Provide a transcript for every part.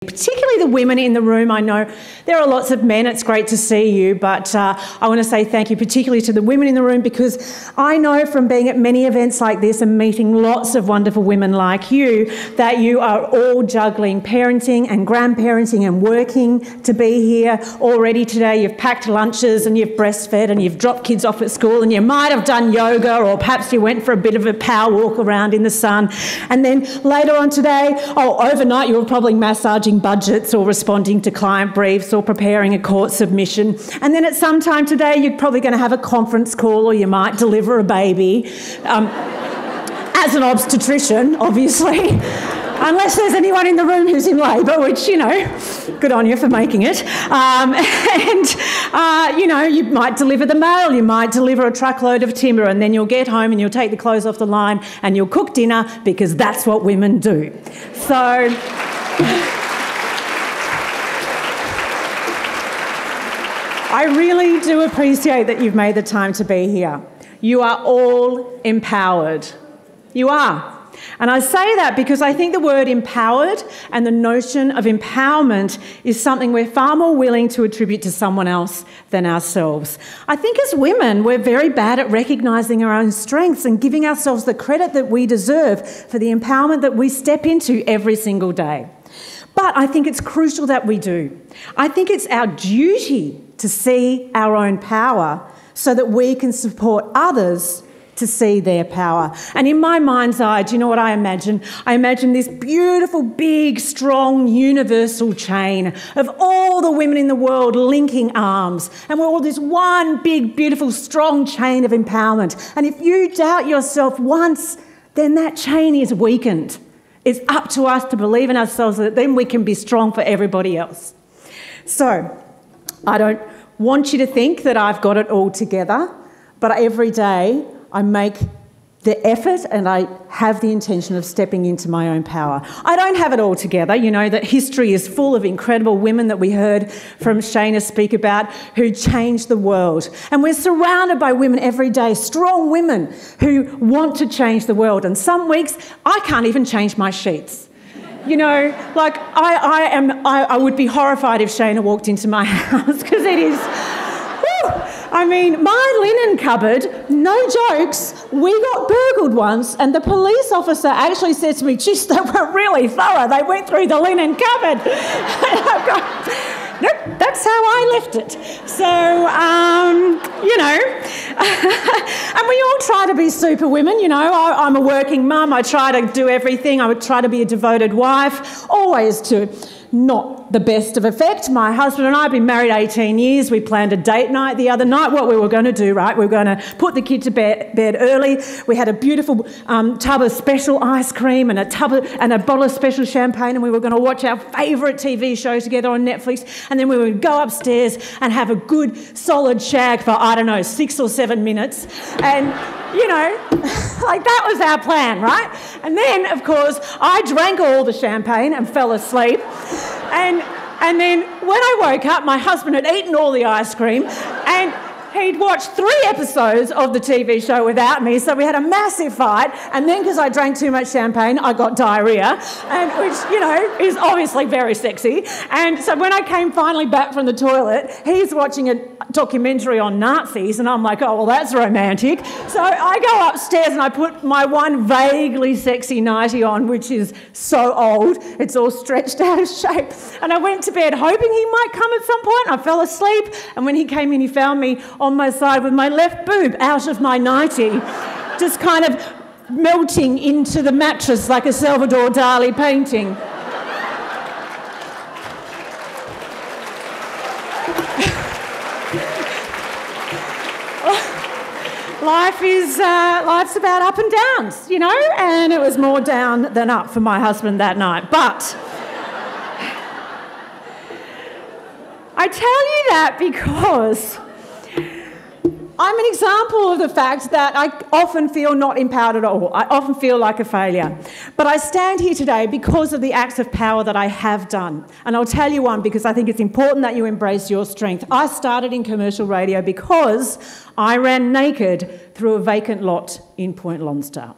particularly the women in the room. I know there are lots of men, it's great to see you, but I want to say thank you particularly to the women in the room, because I know from being at many events like this and meeting lots of wonderful women like you that you are all juggling parenting and grandparenting and working to be here. Already today you've packed lunches and you've breastfed and you've dropped kids off at school, and you might have done yoga, or perhaps you went for a bit of a power walk around in the sun. And then later on today, overnight you were probably massaging budgets or responding to client briefs or preparing a court submission. And then at some time today you're probably going to have a conference call, or you might deliver a baby. As an obstetrician, obviously, unless there's anyone in the room who's in labour, which, you know, good on you for making it. You know, you might deliver the mail, you might deliver a truckload of timber, and then you'll get home and you'll take the clothes off the line and you'll cook dinner, because that's what women do. So I really do appreciate that you've made the time to be here. You are all empowered. You are. And I say that because I think the word empowered and the notion of empowerment is something we're far more willing to attribute to someone else than ourselves. I think as women, we're very bad at recognising our own strengths and giving ourselves the credit that we deserve for the empowerment that we step into every single day. But I think it's crucial that we do. I think it's our duty to see our own power so that we can support others to see their power. And in my mind's eye, do you know what I imagine? I imagine this beautiful, big, strong, universal chain of all the women in the world linking arms. And we're all this one big, beautiful, strong chain of empowerment. And if you doubt yourself once, then that chain is weakened. It's up to us to believe in ourselves, that then we can be strong for everybody else. So I don't want you to think that I've got it all together, but every day I make the effort and I have the intention of stepping into my own power. I don't have it all together. You know that history is full of incredible women that we heard from Shana speak about who changed the world. And we're surrounded by women every day, strong women who want to change the world. And some weeks I can't even change my sheets. You know, like I would be horrified if Shana walked into my house, because it is... I mean, my linen cupboard, no jokes, we got burgled once, and the police officer actually said to me, geez, they were really thorough. They went through the linen cupboard. And I've got, nope, that's how I left it. So, you know, and we all try to be superwomen, you know. I'm a working mum. I try to do everything. I would try to be a devoted wife, always to not the best of effect. My husband and I have been married 18 years. We planned a date night the other night. What we were going to do, right? We were going to put the kid to bed early. We had a beautiful tub of special ice cream and a bottle of special champagne, and we were going to watch our favourite TV show together on Netflix, and then we would go upstairs and have a good solid shag for, I don't know, 6 or 7 minutes. And, you know, like that was our plan, right? And then, of course, I drank all the champagne and fell asleep. And then when I woke up, my husband had eaten all the ice cream and he'd watched 3 episodes of the TV show without me, so we had a massive fight. And then, because I drank too much champagne, I got diarrhoea, and which, you know, is obviously very sexy. And so when I came finally back from the toilet, he's watching a documentary on Nazis, and I'm like, oh, well, that's romantic. So I go upstairs and I put my one vaguely sexy nightie on, which is so old, it's all stretched out of shape. And I went to bed hoping he might come at some point. I fell asleep, and when he came in, he found me on my side with my left boob out of my nightie, just kind of melting into the mattress like a Salvador Dali painting. Life's about up and downs, you know, and it was more down than up for my husband that night. But I tell you that because I'm an example of the fact that I often feel not empowered at all. I often feel like a failure. But I stand here today because of the acts of power that I have done. And I'll tell you one, because I think it's important that you embrace your strength. I started in commercial radio because I ran naked through a vacant lot in Point Lonsdale.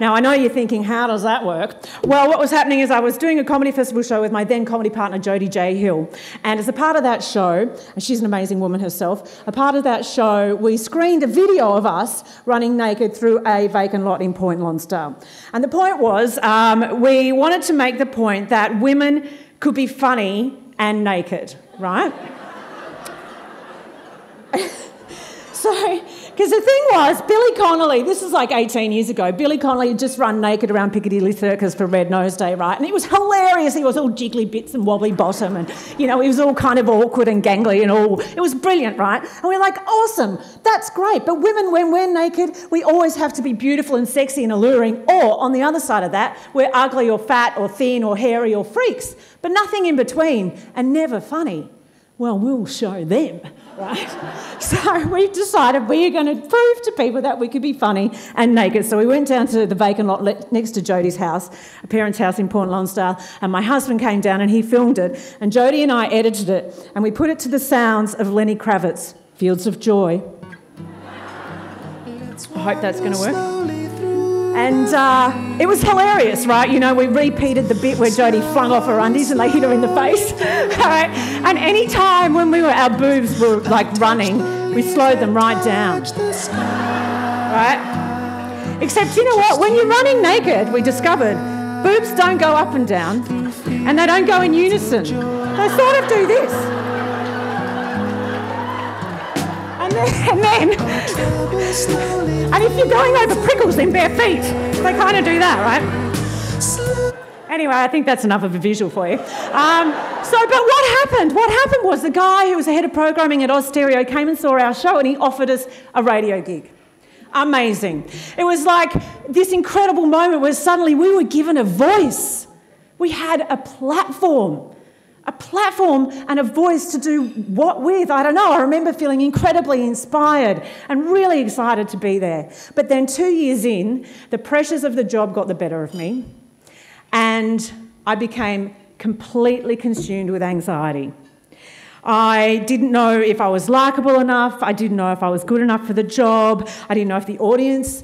Now, I know you're thinking, how does that work? Well, what was happening is I was doing a comedy festival show with my then comedy partner, Jodie J. Hill. And as a part of that show, and she's an amazing woman herself, a part of that show, we screened a video of us running naked through a vacant lot in Point Lonsdale. And the point was, we wanted to make the point that women could be funny and naked, right? So, because the thing was, Billy Connolly, this is like 18 years ago, Billy Connolly had just run naked around Piccadilly Circus for Red Nose Day, right? And it was hilarious. He was all jiggly bits and wobbly bottom and, you know, he was all kind of awkward and gangly and all. It was brilliant, right? And we're like, awesome, that's great. But women, when we're naked, we always have to be beautiful and sexy and alluring. Or, on the other side of that, we're ugly or fat or thin or hairy or freaks, but nothing in between and never funny. Well, we'll show them, right? So we decided we are going to prove to people that we could be funny and naked. So we went down to the vacant lot next to Jodie's house, a parents' house in Port Lonsdale, and my husband came down and he filmed it. And Jodie and I edited it, and we put it to the sounds of Lenny Kravitz, Fields of Joy. I hope that's going to work. And it was hilarious, right? You know, we repeated the bit where Jodie flung off her undies and they hit her in the face, right? And any time when our boobs were like running, we slowed them right down, right? Except, you know what? When you're running naked, we discovered boobs don't go up and down and they don't go in unison. They sort of do this. And if you're going over prickles in bare feet, they kind of do that, right? Anyway, I think that's enough of a visual for you. But what happened? What happened was the guy who was the head of programming at Oz Stereo came and saw our show and he offered us a radio gig. Amazing. It was like this incredible moment where suddenly we were given a voice. We had a platform and a voice to do what with? I don't know. I remember feeling incredibly inspired and really excited to be there. But then 2 years in, the pressures of the job got the better of me and I became completely consumed with anxiety. I didn't know if I was likeable enough. I didn't know if I was good enough for the job. I didn't know if the audience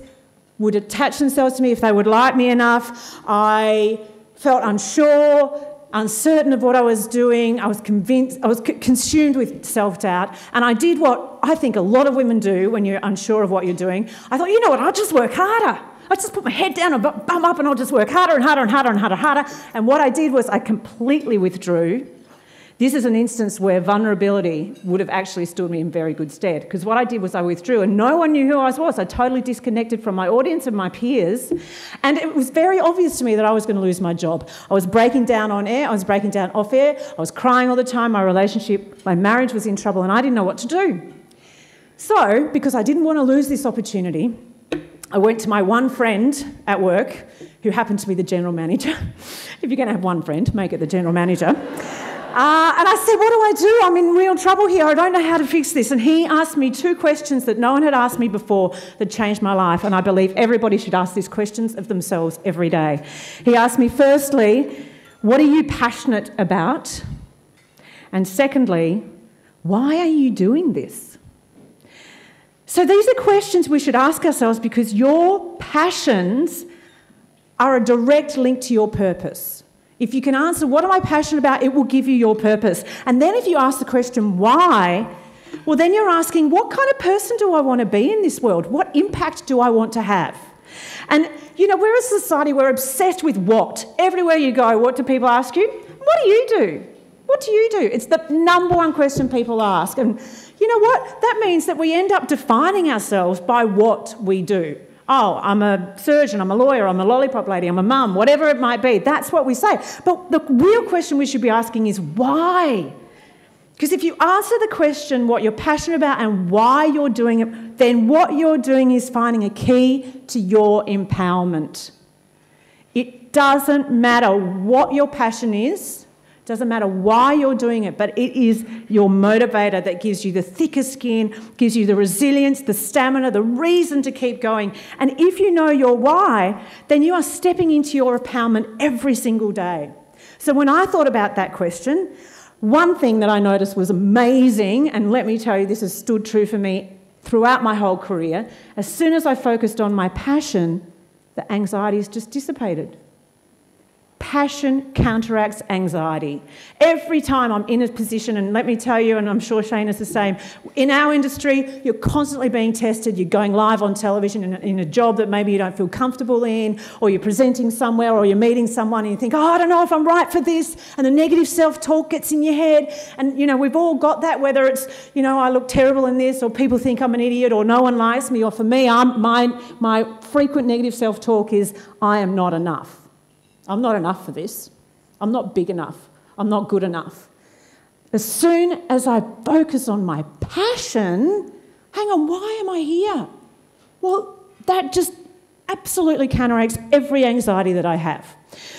would attach themselves to me, if they would like me enough. I felt unsure, uncertain of what I was doing. I was consumed with self-doubt, and I did what I think a lot of women do when you're unsure of what you're doing. I thought, you know what, I'll just work harder. I'll just put my head down and bum up and I'll just work harder and harder and harder and harder. And what I did was I completely withdrew. This is an instance where vulnerability would have actually stood me in very good stead, because what I did was I withdrew and no one knew who I was. I totally disconnected from my audience and my peers, and it was very obvious to me that I was going to lose my job. I was breaking down on air, I was breaking down off air, I was crying all the time, my marriage was in trouble and I didn't know what to do. So, because I didn't want to lose this opportunity, I went to my one friend at work, who happened to be the general manager. If you're going to have one friend, make it the general manager. And I said, what do I do? I'm in real trouble here. I don't know how to fix this. And he asked me 2 questions that no one had asked me before that changed my life. And I believe everybody should ask these questions of themselves every day. He asked me, firstly, what are you passionate about? And secondly, why are you doing this? So these are questions we should ask ourselves, because your passions are a direct link to your purpose. If you can answer, what am I passionate about, it will give you your purpose. And then if you ask the question, why, well, then you're asking, what kind of person do I want to be in this world? What impact do I want to have? And, you know, we're a society, we're obsessed with what. Everywhere you go, what do people ask you? What do you do? What do you do? It's the number one question people ask. And you know what? That means that we end up defining ourselves by what we do. Oh, I'm a surgeon, I'm a lawyer, I'm a lollipop lady, I'm a mum, whatever it might be. That's what we say. But the real question we should be asking is why? Because if you answer the question what you're passionate about and why you're doing it, then what you're doing is finding a key to your empowerment. It doesn't matter what your passion is. Doesn't matter why you're doing it, but it is your motivator that gives you the thicker skin, gives you the resilience, the stamina, the reason to keep going. And if you know your why, then you are stepping into your empowerment every single day. So when I thought about that question, one thing that I noticed was amazing, and let me tell you, this has stood true for me throughout my whole career. As soon as I focused on my passion, the anxiety is just dissipated. Passion counteracts anxiety. Every time I'm in a position, and let me tell you, and I'm sure Shane is the same, in our industry, you're constantly being tested. You're going live on television in a job that maybe you don't feel comfortable in, or you're presenting somewhere, or you're meeting someone and you think, oh, I don't know if I'm right for this, and the negative self-talk gets in your head. And, we've all got that, whether it's, I look terrible in this, or people think I'm an idiot, or no one likes me, or for me, my frequent negative self-talk is, I am not enough. I'm not enough for this. I'm not big enough. I'm not good enough. As soon as I focus on my passion, hang on, why am I here? Well, that just absolutely counteracts every anxiety that I have.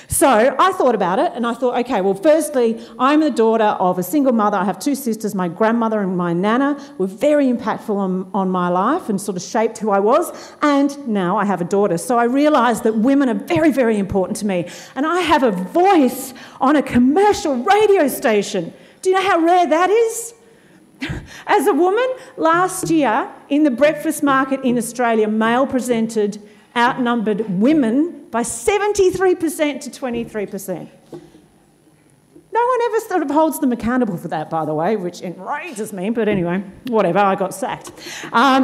So I thought about it and I thought, okay, well, firstly, I'm the daughter of a single mother. I have two sisters, my grandmother and my nana were very impactful on my life and sort of shaped who I was. And now I have a daughter. So I realised that women are very, very important to me. And I have a voice on a commercial radio station. Do you know how rare that is? As a woman, last year in the breakfast market in Australia, male presented outnumbered women by 73% to 23%. No one ever sort of holds them accountable for that, by the way, which enrages me, but anyway, whatever, I got sacked. By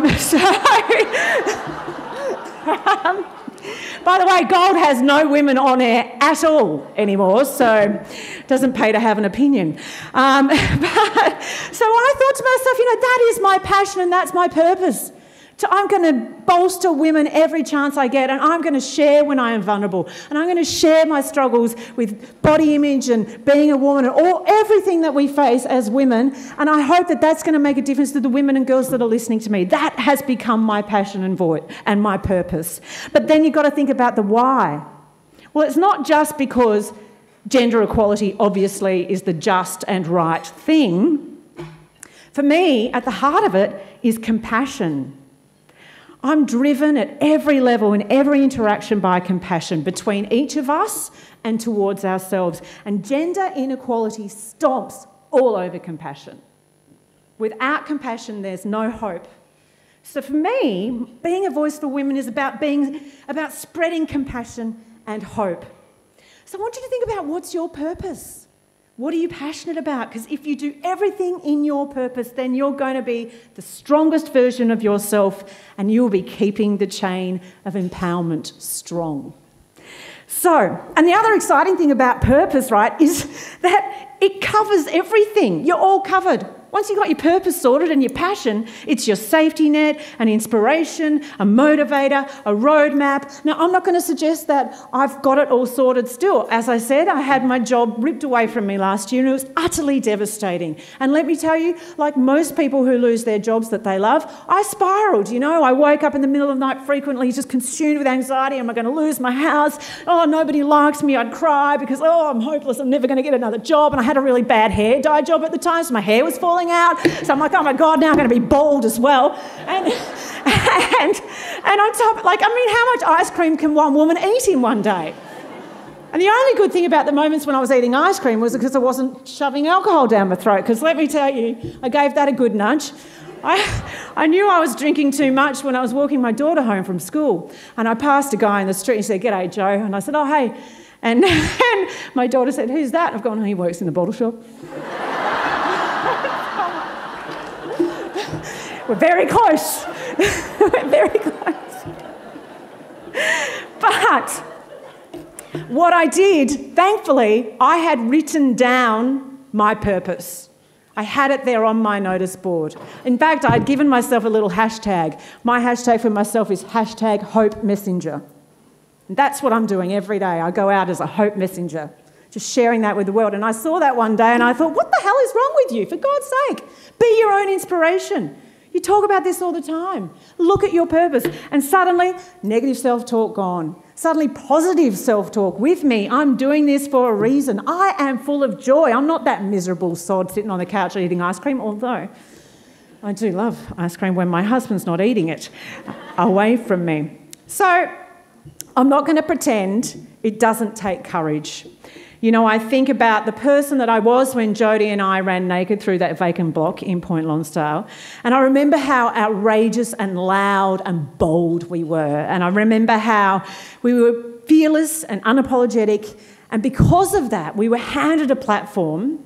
the way, Gold has no women on air at all anymore, so it doesn't pay to have an opinion. So I thought to myself, that is my passion and that's my purpose. So I'm going to bolster women every chance I get, and I'm going to share when I am vulnerable, and I'm going to share my struggles with body image and being a woman and everything that we face as women, and I hope that that's going to make a difference to the women and girls that are listening to me. That has become my passion and my purpose. But then you've got to think about the why. Well, it's not just because gender equality obviously is the just and right thing. For me, at the heart of it is compassion. I'm driven at every level in every interaction by compassion between each of us and towards ourselves. And gender inequality stomps all over compassion. Without compassion, there's no hope. So for me, being a voice for women is about spreading compassion and hope. So I want you to think about, what's your purpose? What are you passionate about? Because if you do everything in your purpose, then you're going to be the strongest version of yourself and you'll be keeping the chain of empowerment strong. So, and the other exciting thing about purpose, right, is that it covers everything. You're all covered. Once you've got your purpose sorted and your passion, it's your safety net, an inspiration, a motivator, a roadmap. Now, I'm not going to suggest that I've got it all sorted still. As I said, I had my job ripped away from me last year and it was utterly devastating. And let me tell you, like most people who lose their jobs that they love, I spiralled, I woke up in the middle of the night frequently just consumed with anxiety. Am I going to lose my house? Oh, nobody likes me. I'd cry because, I'm hopeless. I'm never going to get another job. And I had a really bad hair dye job at the time, so my hair was falling out. So I'm like, oh my God, now I'm going to be bald as well. And on top, how much ice cream can one woman eat in one day? And the only good thing about the moments when I was eating ice cream was because I wasn't shoving alcohol down my throat, because let me tell you, I gave that a good nudge. I knew I was drinking too much when I was walking my daughter home from school. And I passed a guy in the street and he said, "G'day, Joe." And I said, "Oh, hey." And my daughter said, "Who's that?" I've gone, "He works in the bottle shop." We're very close. We're very close. But what I did, thankfully, I had written down my purpose. I had it there on my notice board. In fact, I'd given myself a little hashtag. My hashtag for myself is #HopeMessenger. And that's what I'm doing every day. I go out as a hope messenger, just sharing that with the world. And I saw that one day and I thought, what the hell is wrong with you? For God's sake, be your own inspiration. You talk about this all the time. Look at your purpose. And suddenly, negative self-talk gone. Suddenly, positive self-talk with me. I'm doing this for a reason. I am full of joy. I'm not that miserable sod sitting on the couch eating ice cream, although I do love ice cream when my husband's not eating it away from me. So I'm not going to pretend it doesn't take courage. You know, I think about the person that I was when Jodie and I ran naked through that vacant block in Point Lonsdale, and I remember how outrageous and loud and bold we were, and I remember how we were fearless and unapologetic, and because of that, we were handed a platform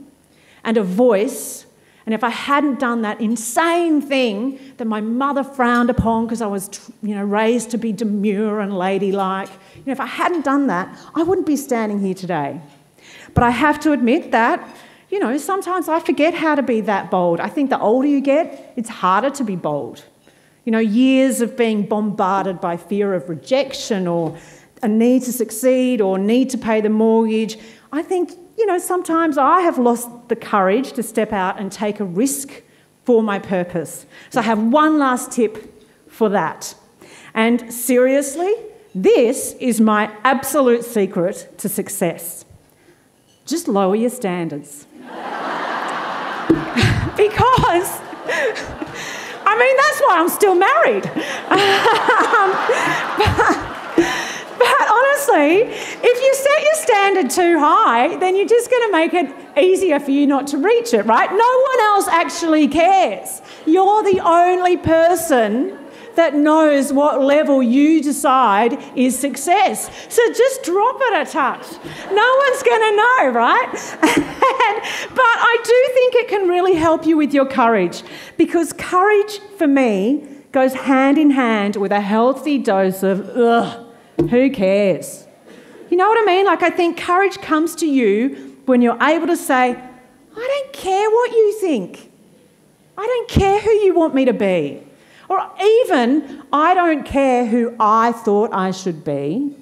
and a voice. And if I hadn't done that insane thing that my mother frowned upon because I was, raised to be demure and ladylike, if I hadn't done that, I wouldn't be standing here today. But I have to admit that, sometimes I forget how to be that bold. I think the older you get, it's harder to be bold. Years of being bombarded by fear of rejection or a need to succeed or need to pay the mortgage. I think, sometimes I have lost the courage to step out and take a risk for my purpose. So I have one last tip for that. And seriously, this is my absolute secret to success. Just lower your standards. Because, that's why I'm still married. But honestly, if you set your standard too high, then you're just going to make it easier for you not to reach it, right? No one else actually cares. You're the only person that knows what level you decide is success. So just drop it a touch. No one's going to know, right? But I do think it can really help you with your courage, because courage, for me, goes hand in hand with a healthy dose of, who cares? You know what I mean? I think courage comes to you when you're able to say, I don't care what you think. I don't care who you want me to be. Or even, I don't care who I thought I should be,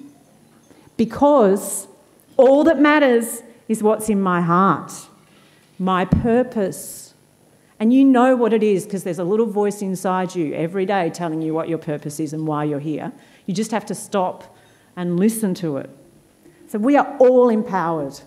because all that matters is what's in my heart, my purpose. And you know what it is, because there's a little voice inside you every day telling you what your purpose is and why you're here. You just have to stop and listen to it. So we are all empowered.